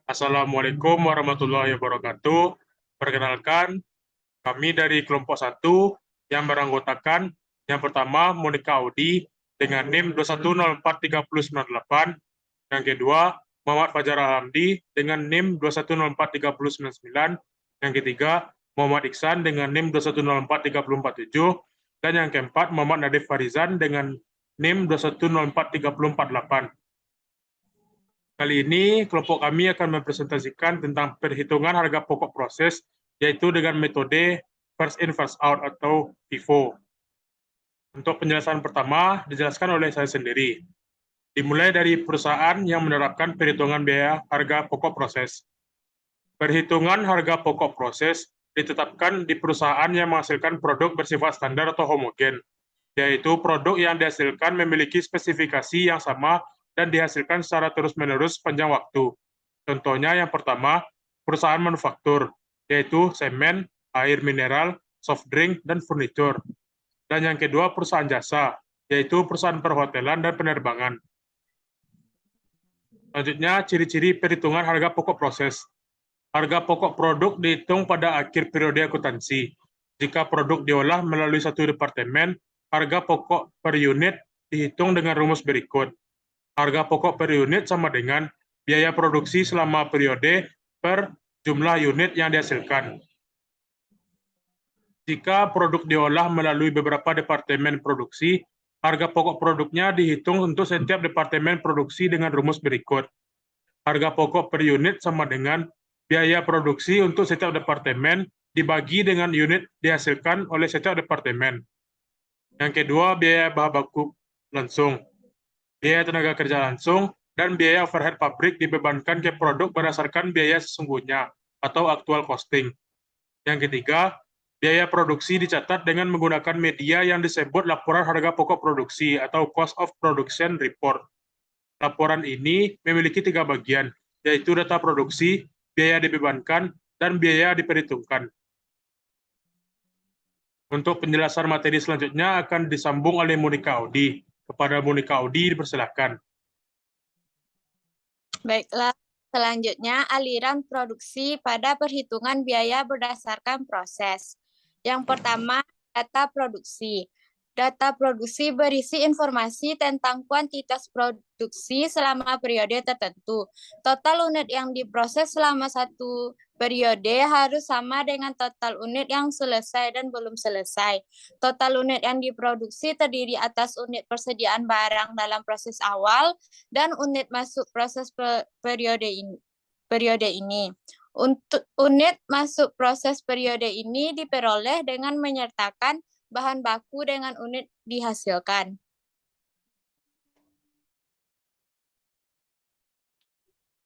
Assalamualaikum warahmatullahi wabarakatuh. Perkenalkan, kami dari kelompok 1 yang beranggotakan yang pertama Monica Audi dengan NIM 2104398, yang kedua Muhammad Fajar Alhamdi dengan NIM 2104399, yang ketiga Muhammad Iksan dengan NIM 2104347, dan yang keempat Muhammad Nadif Farizan dengan NIM 2104348. Kali ini kelompok kami akan mempresentasikan tentang perhitungan harga pokok proses, yaitu dengan metode first in first out atau FIFO. Untuk penjelasan pertama dijelaskan oleh saya sendiri. Dimulai dari perusahaan yang menerapkan perhitungan biaya harga pokok proses. Perhitungan harga pokok proses ditetapkan di perusahaan yang menghasilkan produk bersifat standar atau homogen, yaitu produk yang dihasilkan memiliki spesifikasi yang sama dan dihasilkan secara terus-menerus sepanjang waktu. Contohnya yang pertama, perusahaan manufaktur, yaitu semen, air mineral, soft drink, dan furniture. Dan yang kedua, perusahaan jasa, yaitu perusahaan perhotelan dan penerbangan. Selanjutnya, ciri-ciri perhitungan harga pokok proses. Harga pokok produk dihitung pada akhir periode akuntansi. Jika produk diolah melalui satu departemen, harga pokok per unit dihitung dengan rumus berikut. Harga pokok per unit sama dengan biaya produksi selama periode per jumlah unit yang dihasilkan. Jika produk diolah melalui beberapa departemen produksi, harga pokok produknya dihitung untuk setiap departemen produksi dengan rumus berikut. Harga pokok per unit sama dengan biaya produksi untuk setiap departemen dibagi dengan unit dihasilkan oleh setiap departemen. Yang kedua, biaya bahan baku langsung. Biaya tenaga kerja langsung dan biaya overhead pabrik dibebankan ke produk berdasarkan biaya sesungguhnya atau actual costing. Yang ketiga, biaya produksi dicatat dengan menggunakan media yang disebut laporan harga pokok produksi atau cost of production report. Laporan ini memiliki 3 bagian, yaitu data produksi, biaya dibebankan, dan biaya diperhitungkan. Untuk penjelasan materi selanjutnya akan disambung oleh Monica Audi. Kepada Monica Audi dipersilakan. Baiklah, selanjutnya aliran produksi pada perhitungan biaya berdasarkan proses. Yang pertama, data produksi. Data produksi berisi informasi tentang kuantitas produksi selama periode tertentu. Total unit yang diproses selama satu periode harus sama dengan total unit yang selesai dan belum selesai. Total unit yang diproduksi terdiri atas unit persediaan barang dalam proses awal dan unit masuk proses periode ini. Untuk unit masuk proses periode ini diperoleh dengan menyertakan bahan baku dengan unit dihasilkan.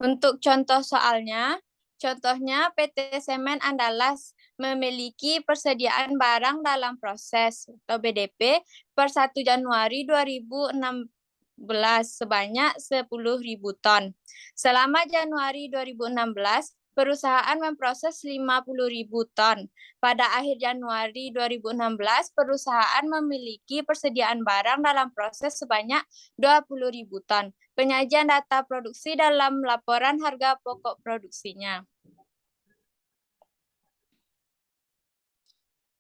Untuk contoh soalnya, contohnya PT Semen Andalas memiliki persediaan barang dalam proses atau BDP per 1 Januari 2016 sebanyak 10.000 ton. Selama Januari 2016, perusahaan memproses 50.000 ton. Pada akhir Januari 2016, perusahaan memiliki persediaan barang dalam proses sebanyak 20.000 ton. Penyajian data produksi dalam laporan harga pokok produksinya.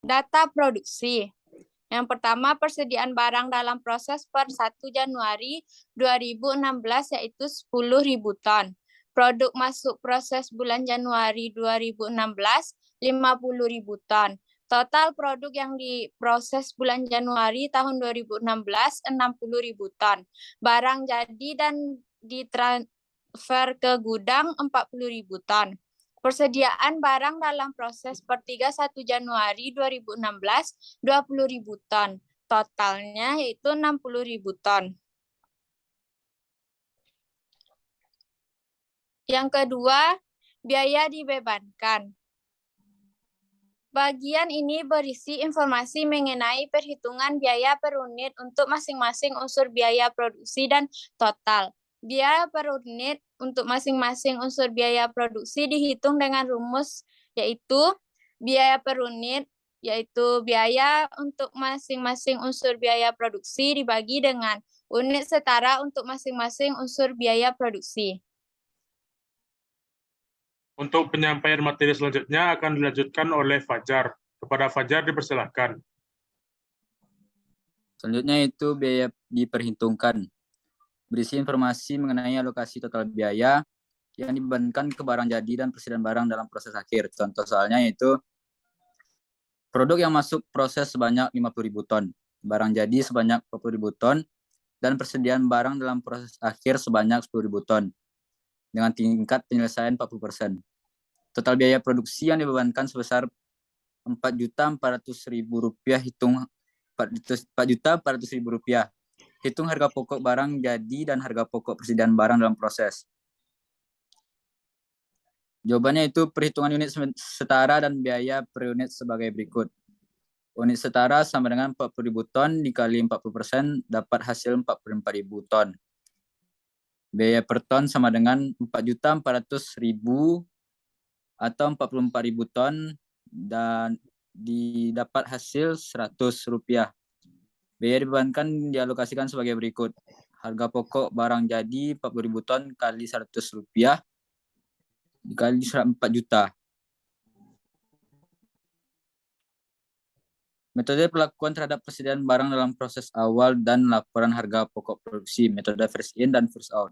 Data produksi. Yang pertama, persediaan barang dalam proses per 1 Januari 2016 yaitu 10.000 ton. Produk masuk proses bulan Januari 2016, 50.000 ton. Total produk yang diproses bulan Januari tahun 2016, 60.000 ton. Barang jadi dan ditransfer ke gudang, 40.000 ton. Persediaan barang dalam proses per 31 Januari 2016, 20.000 ton. Totalnya yaitu 60.000 ton. Yang kedua, biaya dibebankan. Bagian ini berisi informasi mengenai perhitungan biaya per unit untuk masing-masing unsur biaya produksi dan total. Biaya per unit untuk masing-masing unsur biaya produksi dihitung dengan rumus yaitu biaya per unit, yaitu biaya untuk masing-masing unsur biaya produksi dibagi dengan unit setara untuk masing-masing unsur biaya produksi. Untuk penyampaian materi selanjutnya akan dilanjutkan oleh Fajar. Kepada Fajar dipersilahkan. Selanjutnya itu biaya diperhitungkan. Berisi informasi mengenai alokasi total biaya yang dibebankan ke barang jadi dan persediaan barang dalam proses akhir. Contoh soalnya yaitu produk yang masuk proses sebanyak 50.000 ton, barang jadi sebanyak 40.000 ton, dan persediaan barang dalam proses akhir sebanyak 10.000 ton, dengan tingkat penyelesaian 40%. Total biaya produksi yang dibebankan sebesar Rp4.400.000 hitung Rp4.400.000. Hitung harga pokok barang jadi dan harga pokok persediaan barang dalam proses. Jawabannya itu perhitungan unit setara dan biaya per unit sebagai berikut. Unit setara sama dengan 40.000 ton dikali 40% dapat hasil 44.000 ton. Biaya per ton sama dengan 4.400.000 atau 44.000 ton dan didapat hasil Rp100. Biaya dibebankan dialokasikan sebagai berikut. Harga pokok barang jadi 40.000 ton kali Rp100 dikali 4 juta. Metode perlakuan terhadap persediaan barang dalam proses awal dan laporan harga pokok produksi. Metode first in dan first out.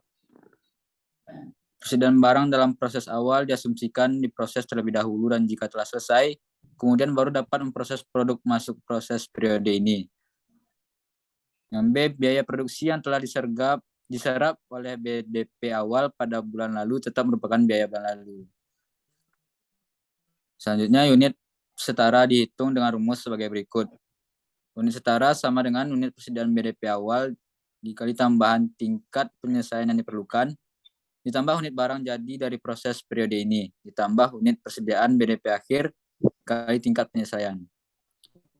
Persediaan barang dalam proses awal diasumsikan diproses terlebih dahulu dan jika telah selesai, kemudian baru dapat memproses produk masuk proses periode ini. Yang B, biaya produksi yang telah diserap oleh BDP awal pada bulan lalu tetap merupakan biaya bulan lalu. Selanjutnya, unit setara dihitung dengan rumus sebagai berikut. Unit setara sama dengan unit persediaan BDP awal dikali tambahan tingkat penyelesaian yang diperlukan, ditambah unit barang jadi dari proses periode ini, ditambah unit persediaan BDP akhir kali tingkat penyelesaian.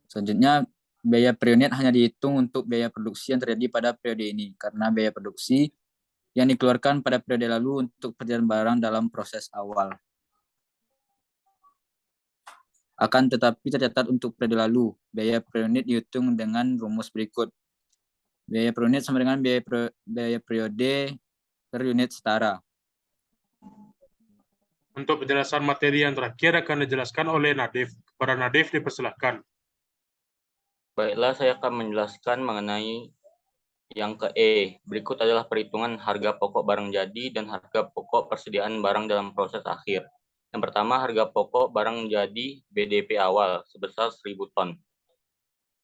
Selanjutnya, biaya per unit hanya dihitung untuk biaya produksi yang terjadi pada periode ini, karena biaya produksi yang dikeluarkan pada periode lalu untuk persediaan barang dalam proses awal. Akan tetapi tercatat untuk periode lalu, biaya per unit dihitung dengan rumus berikut. Biaya per unit sama dengan biaya periode per unit setara. Untuk penjelasan materi yang terakhir akan dijelaskan oleh Nadif. Kepada Nadif dipersilahkan. Baiklah, saya akan menjelaskan mengenai yang ke E. Berikut adalah perhitungan harga pokok barang jadi dan harga pokok persediaan barang dalam proses akhir. Yang pertama, harga pokok barang jadi BDP awal sebesar 1.000 ton.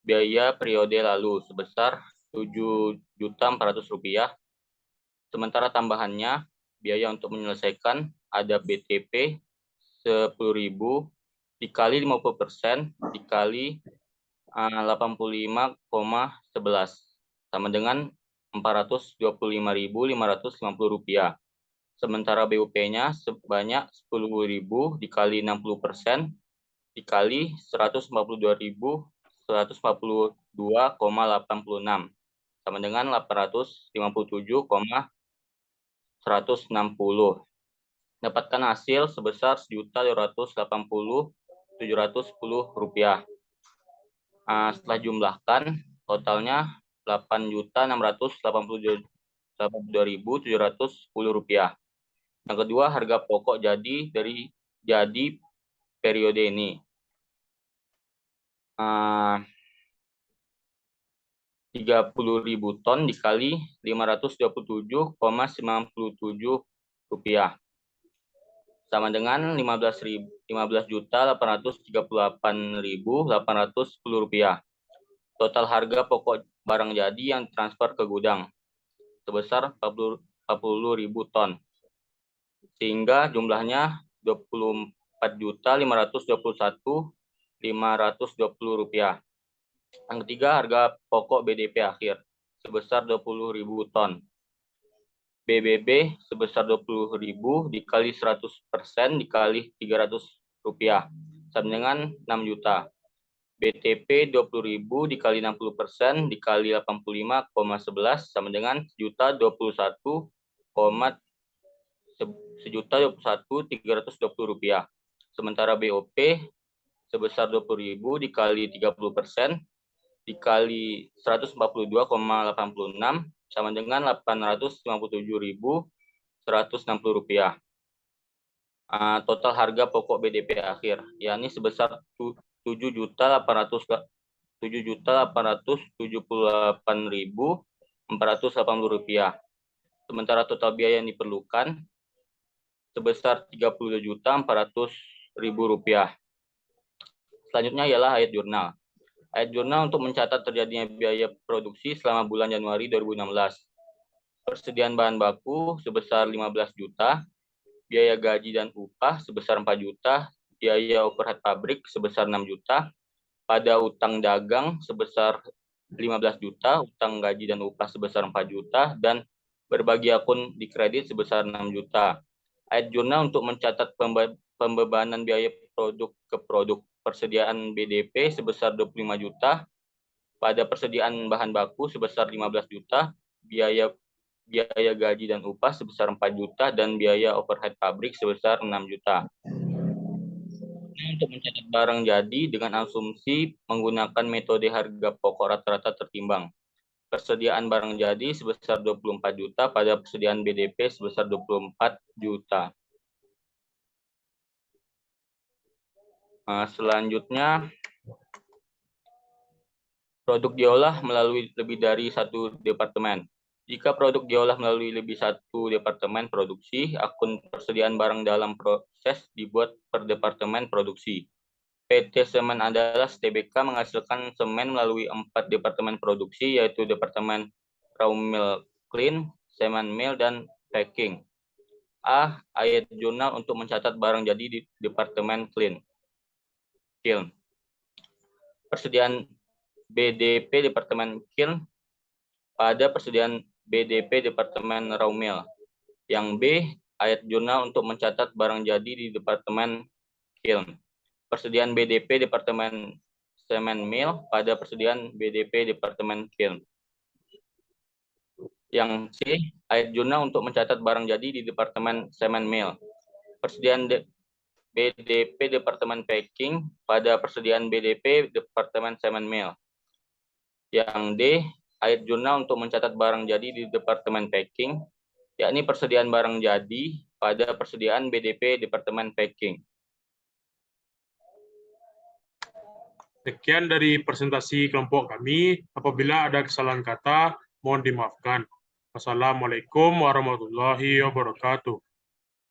Biaya periode lalu sebesar Rp7.400.000. Sementara tambahannya, biaya untuk menyelesaikan ada BTP 10.000 dikali 50% dikali 85,11 sama dengan Rp425.550. Sementara BUP-nya sebanyak 10.000 dikali 60% dikali 142,86 sama dengan 857,160. Dapatkan hasil sebesar Rp1.280.710. Setelah jumlahkan, totalnya Rp8.682.710. Yang kedua, harga pokok jadi periode ini. 30.000 ton dikali Rp527,97 sama dengan Rp15.838.810. Total harga pokok barang jadi yang transfer ke gudang sebesar 40.000 ton, sehingga jumlahnya Rp24.521.520. Yang ketiga, harga pokok BDP akhir sebesar 20.000 ton. BBB sebesar 20.000 dikali 100% dikali Rp300 sama dengan 6 juta. BTP 20.000 dikali 60% dikali 85,11 sama dengan Rp1.021.320. Sementara BOP sebesar 20.000 dikali 30% dikali 142,86 sama dengan Rp857.160. total harga pokok BDP akhir, yakni sebesar 7.878.480 rupiah. Sementara total biaya yang diperlukan sebesar 30.400.000 rupiah. Selanjutnya ialah ayat jurnal. Ayat jurnal untuk mencatat terjadinya biaya produksi selama bulan Januari 2016. Persediaan bahan baku sebesar 15 juta, biaya gaji dan upah sebesar 4 juta, biaya overhead pabrik sebesar 6 juta, pada utang dagang sebesar 15 juta, utang gaji dan upah sebesar 4 juta, dan berbagi akun di kredit sebesar 6 juta. Ayat jurnal untuk mencatat pembebanan biaya produk ke produk persediaan BDP sebesar 25 juta, pada persediaan bahan baku sebesar 15 juta, biaya gaji dan upah sebesar 4 juta, dan biaya overhead pabrik sebesar 6 juta. Untuk mencatat barang jadi dengan asumsi menggunakan metode harga pokok rata-rata tertimbang. Persediaan barang jadi sebesar 24 juta pada persediaan BDP sebesar 24 juta. Selanjutnya, produk diolah melalui lebih dari satu departemen. Jika produk diolah melalui lebih satu departemen produksi, akun persediaan barang dalam proses dibuat per departemen produksi. PT Semen Andalas Tbk menghasilkan semen melalui 4 departemen produksi, yaitu Departemen Raw Mill Clean, Semen Mill, dan Packing. A. Ayat jurnal untuk mencatat barang jadi di Departemen Kiln. Persediaan BDP Departemen Kiln pada persediaan BDP Departemen Raw Mill. Yang B. Ayat jurnal untuk mencatat barang jadi di Departemen Kiln. Persediaan BDP Departemen Semen Mill pada persediaan BDP Departemen Kiln. Yang C. Ayat jurnal untuk mencatat barang jadi di Departemen Semen Mill. Persediaan BDP Departemen Packing pada persediaan BDP Departemen Semen Mill. Yang D. Ayat jurnal untuk mencatat barang jadi di Departemen Packing, yakni persediaan barang jadi pada persediaan BDP Departemen Packing. Sekian dari presentasi kelompok kami. Apabila ada kesalahan kata, mohon dimaafkan. Wassalamualaikum warahmatullahi wabarakatuh.